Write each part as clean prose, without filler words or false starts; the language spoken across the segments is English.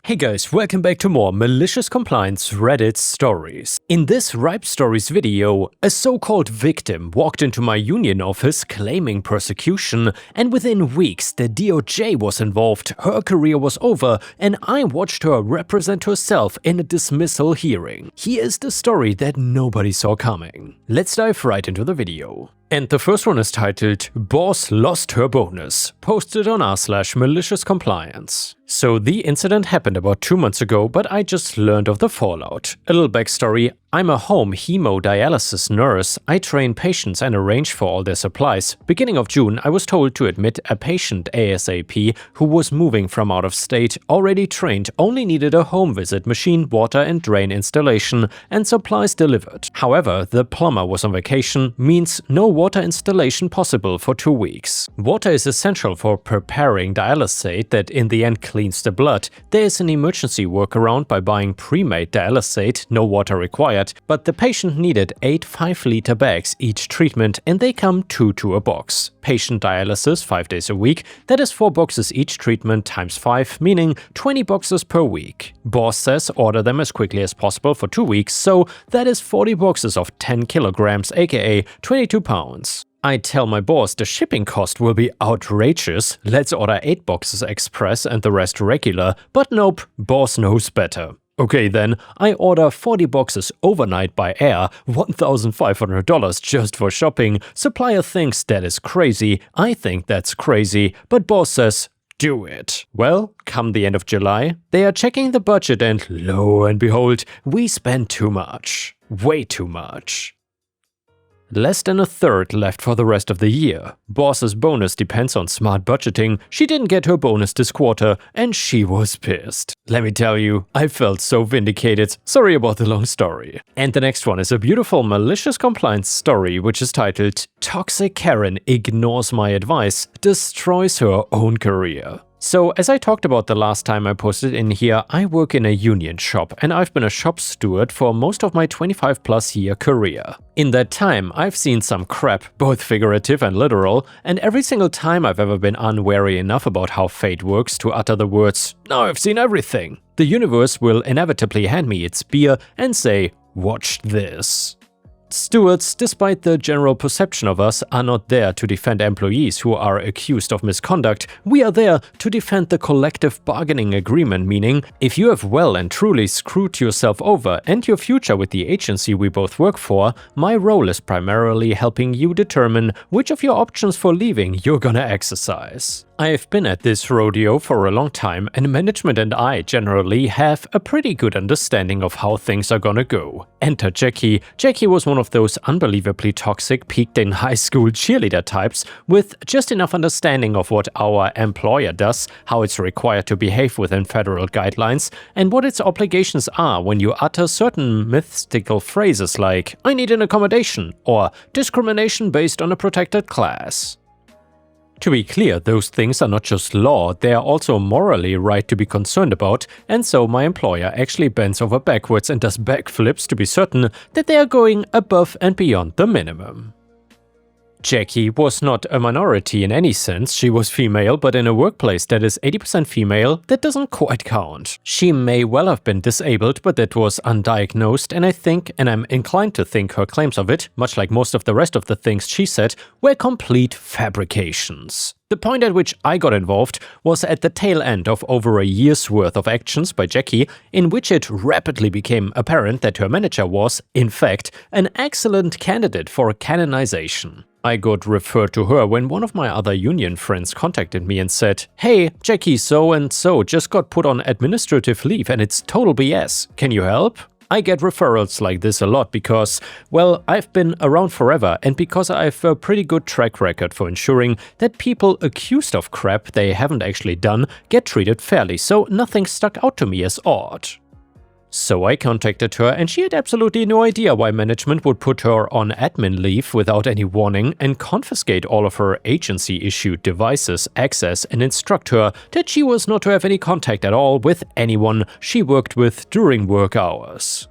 Hey guys, welcome back to more Malicious Compliance Reddit stories. In this Ripe Stories video, a so-called victim walked into my union office claiming persecution, and within weeks the DOJ was involved, her career was over, and I watched her represent herself in a dismissal hearing. Here's the story that nobody saw coming. Let's dive right into the video. And the first one is titled, Boss Lost Her Bonus, posted on r/MaliciousCompliance. So the incident happened about 2 months ago, but I just learned of the fallout. A little backstory, I'm a home hemodialysis nurse. I train patients and arrange for all their supplies. Beginning of June, I was told to admit a patient ASAP who was moving from out of state, already trained, only needed a home visit, machine, water and drain installation, and supplies delivered. However, the plumber was on vacation, means no water installation possible for 2 weeks. Water is essential for preparing dialysate that in the end cleans the blood. There is an emergency workaround by buying pre-made dialysate, no water required, but the patient needed 8 5-liter bags each treatment and they come 2 to a box. Patient dialysis 5 days a week, that is 4 boxes each treatment times 5, meaning 20 boxes per week. Boss says order them as quickly as possible for 2 weeks, so that is 40 boxes of 10 kilograms, aka 22 pounds. I tell my boss the shipping cost will be outrageous, let's order 8 boxes express and the rest regular, but nope, boss knows better. Okay then, I order 40 boxes overnight by air, $1,500 just for shopping. Supplier thinks that is crazy, I think that's crazy, but boss says, do it. Well, come the end of July, they are checking the budget and lo and behold, we spend too much. Way too much. Less than a third left for the rest of the year. Boss's bonus depends on smart budgeting. She didn't get her bonus this quarter and she was pissed. Let me tell you, I felt so vindicated. Sorry about the long story. And the next one is a beautiful Malicious Compliance story which is titled Toxic Karen Ignores My Advice, Destroys Her Own Career. So, as I talked about the last time I posted in here, I work in a union shop and I've been a shop steward for most of my 25+ year career. In that time, I've seen some crap, both figurative and literal, and every single time I've ever been unwary enough about how fate works to utter the words, "Now I've seen everything." The universe will inevitably hand me its beer and say, "Watch this." Stewards, despite the general perception of us, are not there to defend employees who are accused of misconduct. We are there to defend the collective bargaining agreement, meaning, if you have well and truly screwed yourself over and your future with the agency we both work for, my role is primarily helping you determine which of your options for leaving you're gonna exercise. I've been at this rodeo for a long time and management and I generally have a pretty good understanding of how things are gonna go. Enter Jackie. Jackie was one of those unbelievably toxic, peaked in high school cheerleader types with just enough understanding of what our employer does, how it's required to behave within federal guidelines, and what its obligations are when you utter certain mystical phrases like, "I need an accommodation," or "discrimination based on a protected class." To be clear, those things are not just law, they are also morally right to be concerned about, and so my employer actually bends over backwards and does backflips to be certain that they are going above and beyond the minimum. Jackie was not a minority in any sense, she was female, but in a workplace that is 80% female, that doesn't quite count. She may well have been disabled, but that was undiagnosed, and I think, and I'm inclined to think her claims of it, much like most of the rest of the things she said, were complete fabrications. The point at which I got involved was at the tail end of over a year's worth of actions by Jackie, in which it rapidly became apparent that her manager was, in fact, an excellent candidate for canonization. I got referred to her when one of my other union friends contacted me and said, "Hey, Jackie so-and-so just got put on administrative leave and it's total BS. Can you help?" I get referrals like this a lot because, well, I've been around forever and because I've a pretty good track record for ensuring that people accused of crap they haven't actually done get treated fairly, so nothing stuck out to me as odd. So I contacted her and she had absolutely no idea why management would put her on admin leave without any warning and confiscate all of her agency-issued devices, access, and instruct her that she was not to have any contact at all with anyone she worked with during work hours.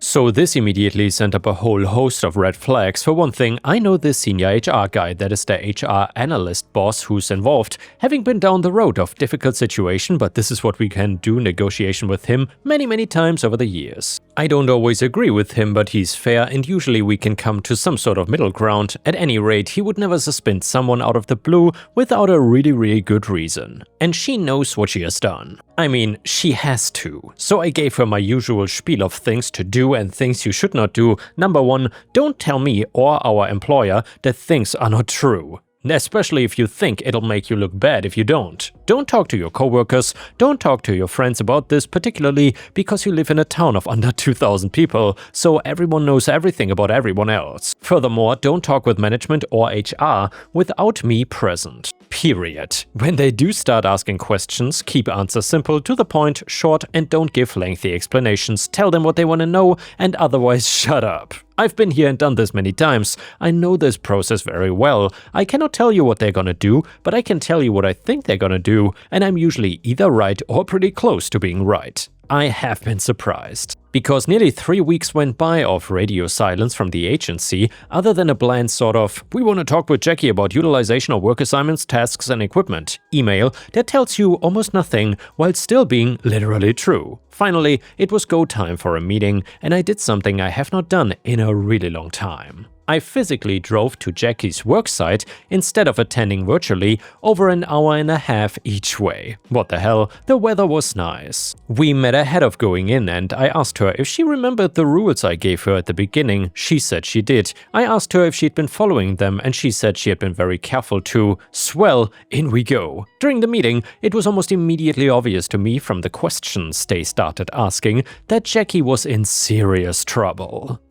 So this immediately sent up a whole host of red flags. For one thing, I know this senior HR guy, that is the HR analyst boss who's involved, having been down the road of difficult situation, but this is what we can do negotiation with him many times over the years. I don't always agree with him, but he's fair and usually we can come to some sort of middle ground. At any rate, he would never suspend someone out of the blue without a really good reason. And she knows what she has done. I mean, she has to. So I gave her my usual spiel of things to do and things you should not do. Number 1, don't tell me or our employer that things are not true. Especially if you think it'll make you look bad if you don't. Don't talk to your coworkers, don't talk to your friends about this, particularly because you live in a town of under 2,000 people, so everyone knows everything about everyone else. Furthermore, don't talk with management or HR without me present. Period. When they do start asking questions, keep answers simple, to the point, short, and don't give lengthy explanations. Tell them what they want to know and otherwise shut up. I've been here and done this many times. I know this process very well. I cannot tell you what they're gonna do, but I can tell you what I think they're gonna do, and I'm usually either right or pretty close to being right. I have been surprised. Because nearly 3 weeks went by of radio silence from the agency, other than a bland sort of, "We want to talk with Jackie about utilization of work assignments, tasks and equipment" email that tells you almost nothing while still being literally true. Finally, it was go time for a meeting, and I did something I have not done in a really long time. I physically drove to Jackie's worksite instead of attending virtually, over an hour and a half each way. What the hell, the weather was nice. We met ahead of going in and I asked her if she remembered the rules I gave her at the beginning. She said she did. I asked her if she'd been following them and she said she had been very careful to. Swell, in we go. During the meeting, it was almost immediately obvious to me from the questions they started asking that Jackie was in serious trouble.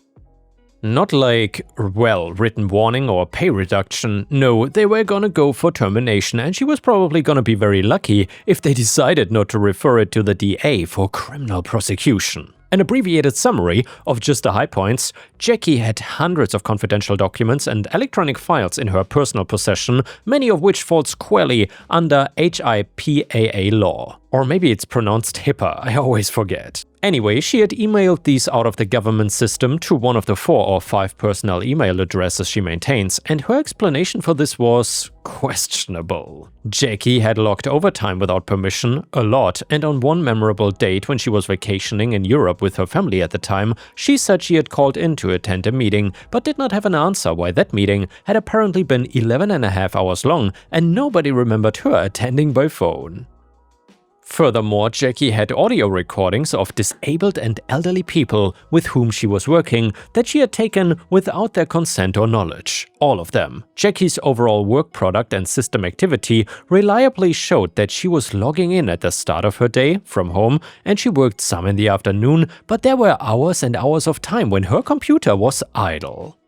Not like, well, written warning or pay reduction. No, they were gonna go for termination and she was probably gonna be very lucky if they decided not to refer it to the DA for criminal prosecution. An abbreviated summary of just the high points: Jackie had hundreds of confidential documents and electronic files in her personal possession, many of which fall squarely under HIPAA law. Or maybe it's pronounced HIPAA, I always forget. Anyway, she had emailed these out of the government system to one of the 4 or 5 personal email addresses she maintains, and her explanation for this was questionable. Jackie had logged overtime without permission, a lot, and on one memorable date when she was vacationing in Europe with her family at the time, she said she had called in to attend a meeting, but did not have an answer why that meeting had apparently been 11.5 hours long and nobody remembered her attending by phone. Furthermore, Jackie had audio recordings of disabled and elderly people with whom she was working that she had taken without their consent or knowledge. All of them. Jackie's overall work product and system activity reliably showed that she was logging in at the start of her day from home and she worked some in the afternoon, but there were hours and hours of time when her computer was idle.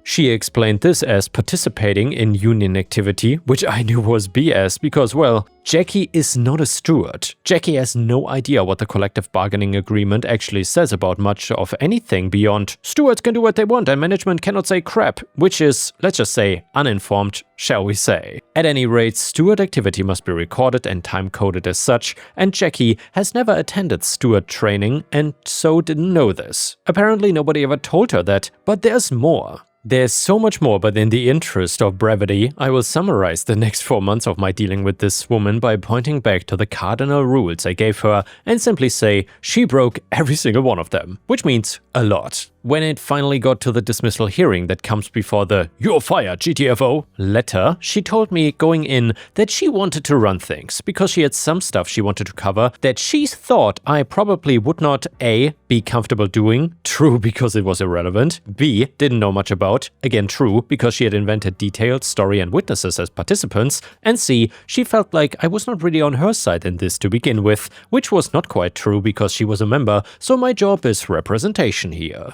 She explained this as participating in union activity, which I knew was BS because, well, Jackie is not a steward. Jackie has no idea what the collective bargaining agreement actually says about much of anything beyond stewards can do what they want and management cannot say crap, which is, let's just say, uninformed, shall we say. At any rate, steward activity must be recorded and time-coded as such, and Jackie has never attended steward training and so didn't know this. Apparently nobody ever told her that, but there's more. There's so much more, but in the interest of brevity, I will summarize the next 4 months of my dealing with this woman by pointing back to the cardinal rules I gave her and simply say she broke every single one of them, which means a lot. When it finally got to the dismissal hearing that comes before the "You're fired, GTFO" letter, she told me going in that she wanted to run things because she had some stuff she wanted to cover that she thought I probably would not A. be comfortable doing, true because it was irrelevant, B. didn't know much about, again true because she had invented detailed story and witnesses as participants, and C. she felt like I was not really on her side in this to begin with, which was not quite true because she was a member, so my job is representation here.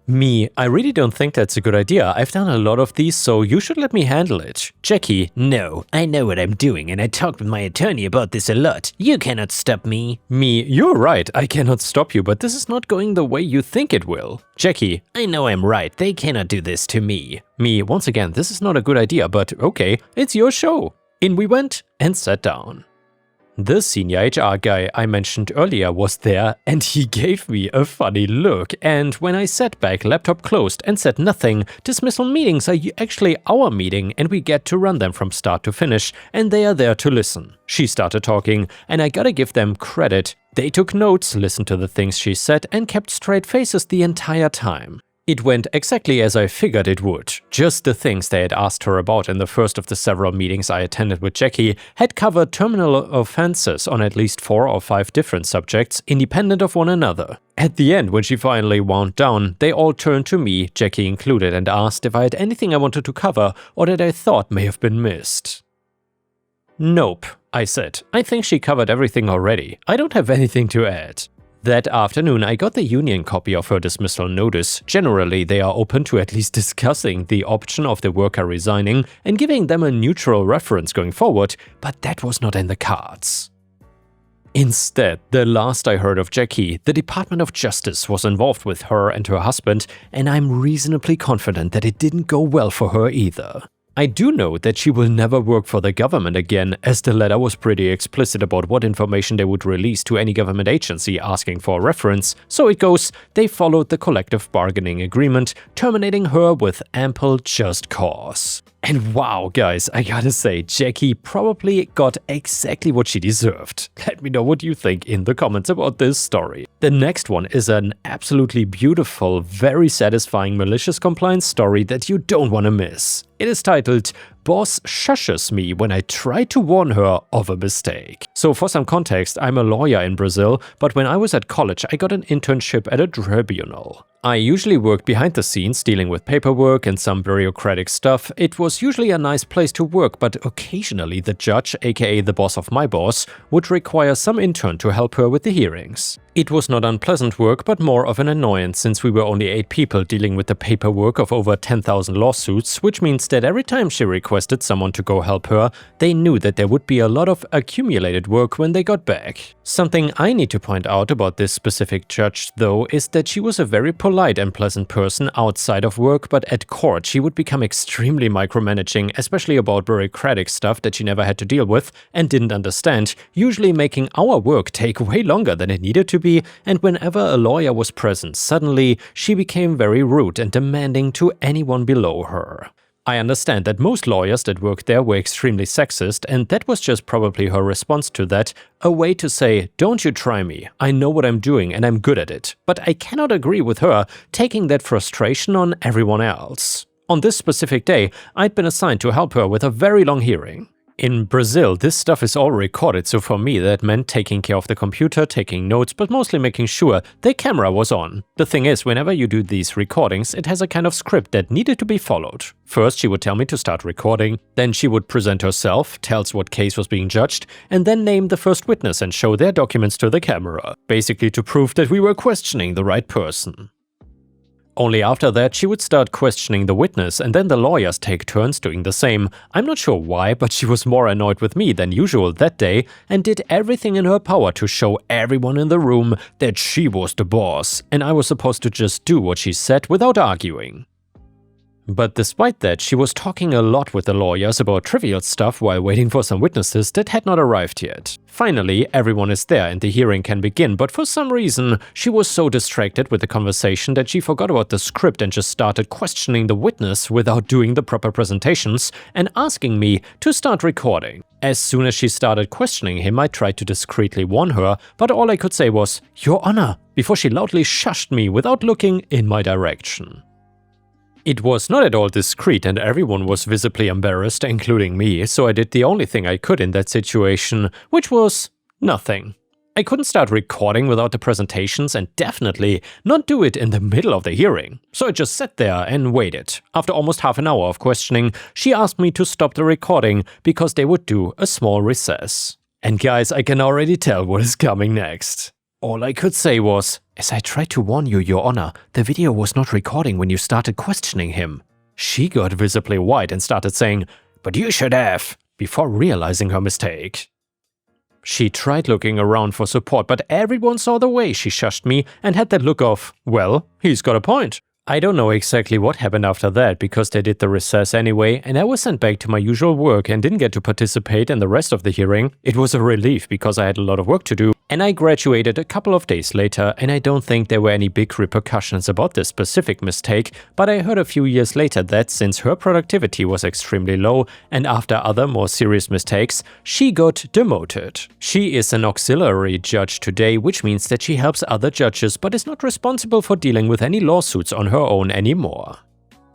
Me, I really don't think that's a good idea. I've done a lot of these, so you should let me handle it. Jackie, no, I know what I'm doing and I talked with my attorney about this a lot. You cannot stop me. Me, you're right, I cannot stop you, but this is not going the way you think it will. Jackie, I know I'm right, they cannot do this to me. Me, once again, this is not a good idea, but okay, it's your show. In we went and sat down. The senior HR guy I mentioned earlier was there, and he gave me a funny look, and when I sat back, laptop closed, and said nothing, dismissal meetings are actually our meeting and we get to run them from start to finish, and they are there to listen. She started talking, and I gotta give them credit. They took notes, listened to the things she said, and kept straight faces the entire time. It went exactly as I figured it would. Just the things they had asked her about in the first of the several meetings I attended with Jackie had covered terminal offenses on at least 4 or 5 different subjects, independent of one another. At the end, when she finally wound down, they all turned to me, Jackie included, and asked if I had anything I wanted to cover or that I thought may have been missed. Nope, I said. I think she covered everything already. I don't have anything to add. That afternoon, I got the union copy of her dismissal notice. Generally, they are open to at least discussing the option of the worker resigning and giving them a neutral reference going forward, but that was not in the cards. Instead, the last I heard of Jackie, the Department of Justice was involved with her and her husband, and I'm reasonably confident that it didn't go well for her either. I do know that she will never work for the government again, as the letter was pretty explicit about what information they would release to any government agency asking for a reference. So it goes, they followed the collective bargaining agreement, terminating her with ample just cause. And wow, guys, I gotta say, Jackie probably got exactly what she deserved. Let me know what you think in the comments about this story. The next one is an absolutely beautiful, very satisfying malicious compliance story that you don't want to miss. It is titled, Boss Shushes Me When I Try to Warn Her of a Mistake. So for some context, I'm a lawyer in Brazil, but when I was at college, I got an internship at a tribunal. I usually worked behind the scenes, dealing with paperwork and some bureaucratic stuff. It was usually a nice place to work, but occasionally the judge, aka the boss of my boss, would require some intern to help her with the hearings. It was not unpleasant work, but more of an annoyance since we were only 8 people dealing with the paperwork of over 10,000 lawsuits, which means that every time she requested someone to go help her, they knew that there would be a lot of accumulated work when they got back. Something I need to point out about this specific judge, though, is that she was a very polite and pleasant person outside of work, but at court she would become extremely micromanaging, especially about bureaucratic stuff that she never had to deal with and didn't understand, usually making our work take way longer than it needed to be, and whenever a lawyer was present, suddenly she became very rude and demanding to anyone below her. I understand that most lawyers that worked there were extremely sexist, and that was just probably her response to that, a way to say, don't you try me, I know what I'm doing and I'm good at it. But I cannot agree with her taking that frustration on everyone else. On this specific day, I'd been assigned to help her with a very long hearing. In Brazil, this stuff is all recorded, so for me that meant taking care of the computer, taking notes, but mostly making sure the camera was on. The thing is, whenever you do these recordings, it has a kind of script that needed to be followed. First, she would tell me to start recording, then she would present herself, tells what case was being judged, and then name the first witness and show their documents to the camera, basically to prove that we were questioning the right person. Only after that, she would start questioning the witness, and then the lawyers take turns doing the same. I'm not sure why, but she was more annoyed with me than usual that day and did everything in her power to show everyone in the room that she was the boss, and I was supposed to just do what she said without arguing. But despite that, she was talking a lot with the lawyers about trivial stuff while waiting for some witnesses that had not arrived yet. Finally, everyone is there and the hearing can begin, but for some reason, she was so distracted with the conversation that she forgot about the script and just started questioning the witness without doing the proper presentations and asking me to start recording. As soon as she started questioning him, I tried to discreetly warn her, but all I could say was, "Your Honor," before she loudly shushed me without looking in my direction. It was not at all discreet and everyone was visibly embarrassed, including me, so I did the only thing I could in that situation, which was nothing. I couldn't start recording without the presentations and definitely not do it in the middle of the hearing. So I just sat there and waited. After almost half an hour of questioning, she asked me to stop the recording because they would do a small recess. And guys, I can already tell what is coming next. All I could say was, "As I tried to warn you, Your Honor, the video was not recording when you started questioning him." She got visibly white and started saying, "But you should have," before realizing her mistake. She tried looking around for support, but everyone saw the way she shushed me and had that look of, well, he's got a point. I don't know exactly what happened after that because they did the recess anyway, and I was sent back to my usual work and didn't get to participate in the rest of the hearing. It was a relief because I had a lot of work to do, and I graduated a couple of days later, and I don't think there were any big repercussions about this specific mistake, but I heard a few years later that since her productivity was extremely low, and after other more serious mistakes, she got demoted. She is an auxiliary judge today, which means that she helps other judges but is not responsible for dealing with any lawsuits on her own anymore.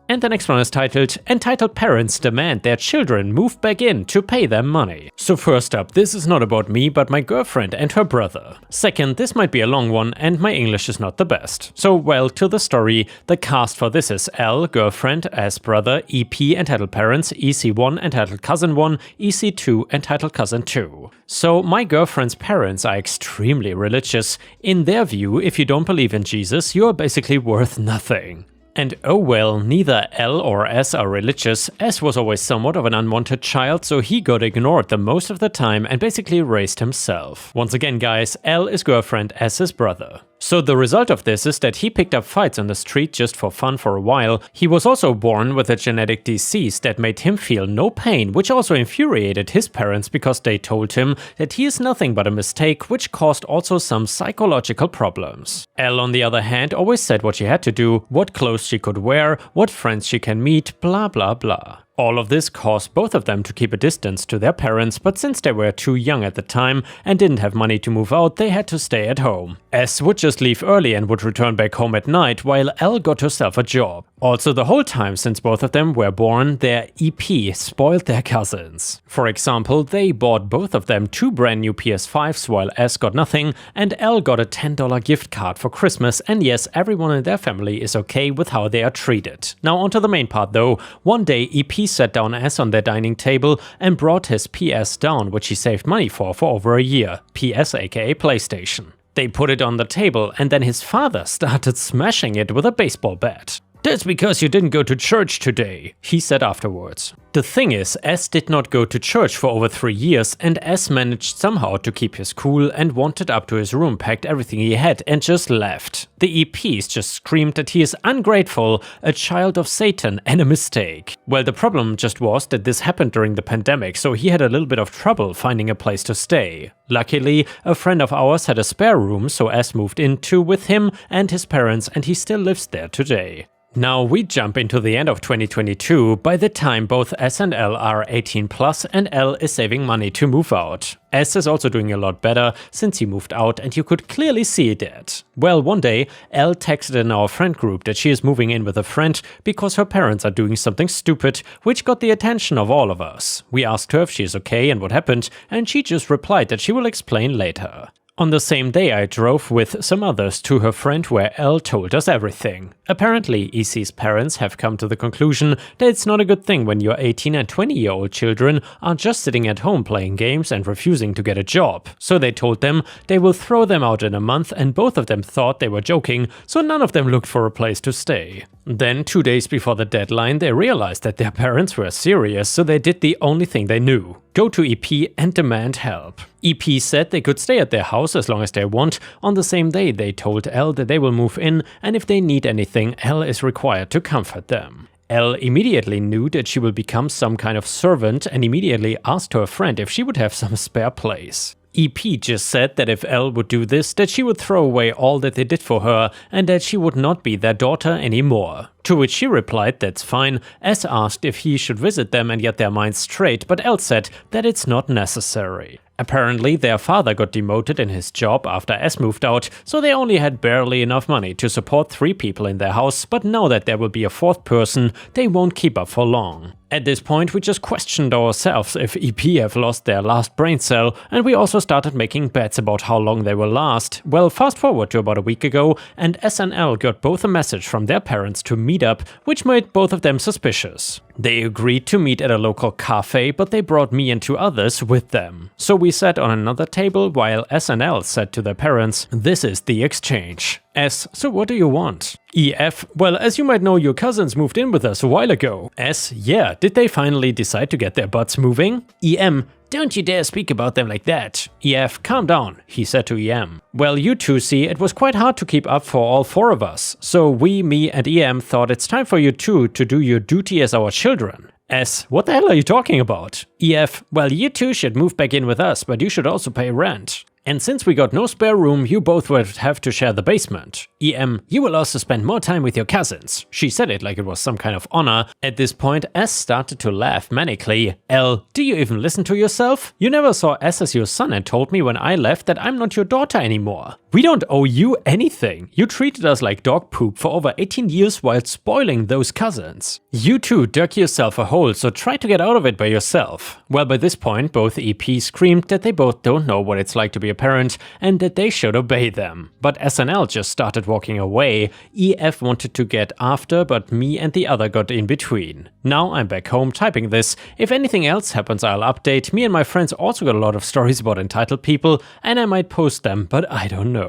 And the next one is titled, Entitled Parents Demand Their Children Move Back In to Pay Them Money. So first up, this is not about me, but my girlfriend and her brother. Second, this might be a long one, and my English is not the best. So, well, to the story, the cast for this is L, girlfriend, S, brother, EP, entitled parents, EC1, entitled cousin 1, EC2, entitled cousin 2. So, my girlfriend's parents are extremely religious. In their view, if you don't believe in Jesus, you are basically worth nothing. And oh well, neither L or S are religious. S was always somewhat of an unwanted child, so he got ignored the most of the time and basically raised himself. Once again guys, L is girlfriend, S is brother. So the result of this is that he picked up fights on the street just for fun for a while. He was also born with a genetic disease that made him feel no pain, which also infuriated his parents because they told him that he is nothing but a mistake, which caused also some psychological problems. Elle, on the other hand, always said what she had to do, what clothes she could wear, what friends she can meet, blah blah blah. All of this caused both of them to keep a distance to their parents, but since they were too young at the time and didn't have money to move out, they had to stay at home. S would just leave early and would return back home at night, while L got herself a job. Also, the whole time since both of them were born, their EP spoiled their cousins. For example, they bought both of them 2 brand new PS5s while S got nothing, and L got a $10 gift card for Christmas, and yes, everyone in their family is okay with how they are treated. Now onto the main part though. One day EP sat down S on their dining table and brought his PS down, which he saved money for over a year. PS aka PlayStation. They put it on the table and then his father started smashing it with a baseball bat. "That's because you didn't go to church today," he said afterwards. The thing is, S did not go to church for over 3 years, and S managed somehow to keep his cool and wandered up to his room, packed everything he had and just left. The EPs just screamed that he is ungrateful, a child of Satan and a mistake. Well, the problem just was that this happened during the pandemic, so he had a little bit of trouble finding a place to stay. Luckily, a friend of ours had a spare room, so S moved into with him and his parents, and he still lives there today. Now we jump into the end of 2022, by the time both S and L are 18 plus and L is saving money to move out. S is also doing a lot better since he moved out and you could clearly see that. Well, one day L texted in our friend group that she is moving in with a friend because her parents are doing something stupid, which got the attention of all of us. We asked her if she is okay and what happened, and she just replied that she will explain later. On the same day I drove with some others to her friend where L told us everything. Apparently EC's parents have come to the conclusion that it's not a good thing when your 18 and 20-year-old children are just sitting at home playing games and refusing to get a job. So they told them they will throw them out in a month, and both of them thought they were joking, so none of them looked for a place to stay. Then 2 days before the deadline they realized that their parents were serious, so they did the only thing they knew. Go to EP and demand help. EP said they could stay at their house as long as they want. On the same day they told L that they will move in, and if they need anything, L is required to comfort them. L immediately knew that she will become some kind of servant and immediately asked her friend if she would have some spare place. EP just said that if L would do this, that she would throw away all that they did for her and that she would not be their daughter anymore. To which she replied that's fine. S asked if he should visit them and get their minds straight, but L said that it's not necessary. Apparently their father got demoted in his job after S moved out, so they only had barely enough money to support 3 people in their house, but now that there will be a 4th person, they won't keep up for long. At this point we just questioned ourselves if EP have lost their last brain cell, and we also started making bets about how long they will last. Well, fast forward to about a week ago, and S and L got both a message from their parents to meet up, which made both of them suspicious. They agreed to meet at a local cafe, but they brought me and 2 others with them. So we sat on another table while S and L said to their parents, "This is the exchange." S. So what do you want? EF. Well, as you might know, your cousins moved in with us a while ago. S. Yeah, did they finally decide to get their butts moving? EM. Don't you dare speak about them like that. EF. Calm down, he said to EM. Well, you two see, it was quite hard to keep up for all four of us. So we, me and EM thought it's time for you two to do your duty as our children. S. What the hell are you talking about? EF. Well, you two should move back in with us, but you should also pay rent. And since we got no spare room, you both would have to share the basement. EM. You will also spend more time with your cousins. She said it like it was some kind of honor. At this point, S started to laugh manically. L. Do you even listen to yourself? You never saw S as your son and told me when I left that I'm not your daughter anymore. We don't owe you anything. You treated us like dog poop for over 18 years while spoiling those cousins. You two dug yourself a hole, so try to get out of it by yourself. Well, by this point, both EPs screamed that they both don't know what it's like to be a parent and that they should obey them. But SNL just started walking away. EF wanted to get after, but me and the other got in between. Now I'm back home typing this. If anything else happens, I'll update. Me and my friends also got a lot of stories about entitled people, and I might post them, but I don't know.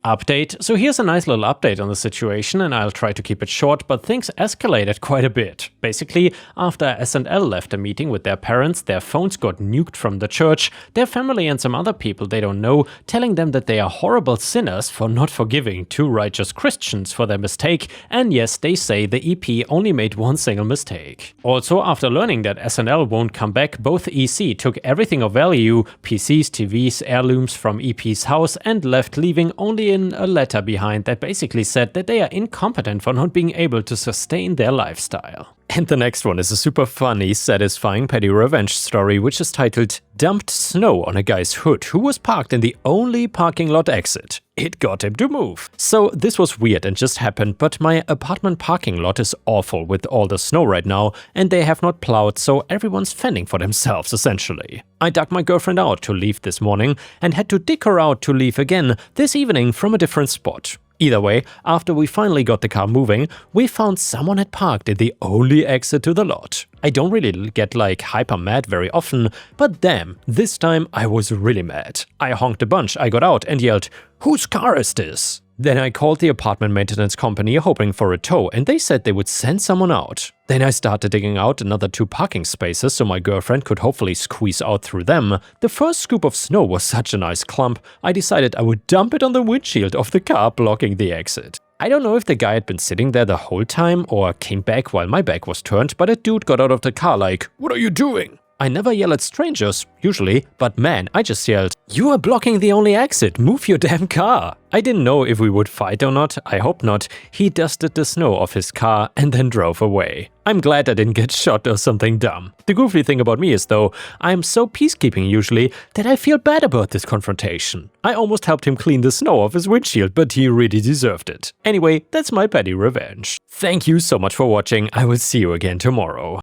Update. So here's a nice little update on the situation, and I'll try to keep it short, but things escalated quite a bit. Basically, after S&L left a meeting with their parents, their phones got nuked from the church, their family and some other people they don't know, telling them that they are horrible sinners for not forgiving two righteous Christians for their mistake, and yes, they say the EP only made one single mistake. Also, after learning that S&L won't come back, both EC took everything of value, PCs, TVs, heirlooms from EP's house, and left, leaving only in a letter behind that basically said that they are incompetent for not being able to sustain their lifestyle. And the next one is a super funny, satisfying petty revenge story, which is titled Dumped Snow on a Guy's Hood who was parked in the only parking lot exit. It got him to move. So this was weird and just happened, but my apartment parking lot is awful with all the snow right now, and they have not plowed, so everyone's fending for themselves essentially. I dug my girlfriend out to leave this morning and had to dig her out to leave again this evening from a different spot. Either way, after we finally got the car moving, we found someone had parked in the only exit to the lot. I don't really get like hyper mad very often, but damn, this time I was really mad. I honked a bunch, I got out and yelled, "Whose car is this?" Then I called the apartment maintenance company hoping for a tow, and they said they would send someone out. Then I started digging out another 2 parking spaces so my girlfriend could hopefully squeeze out through them. The first scoop of snow was such a nice clump, I decided I would dump it on the windshield of the car blocking the exit. I don't know if the guy had been sitting there the whole time or came back while my back was turned, but a dude got out of the car like, "What are you doing?" I never yell at strangers, usually, but man, I just yelled, "You are blocking the only exit, move your damn car!" I didn't know if we would fight or not, I hope not. He dusted the snow off his car and then drove away. I'm glad I didn't get shot or something dumb. The goofy thing about me is though, I'm so peacekeeping usually that I feel bad about this confrontation. I almost helped him clean the snow off his windshield, but he really deserved it. Anyway, that's my petty revenge. Thank you so much for watching, I will see you again tomorrow.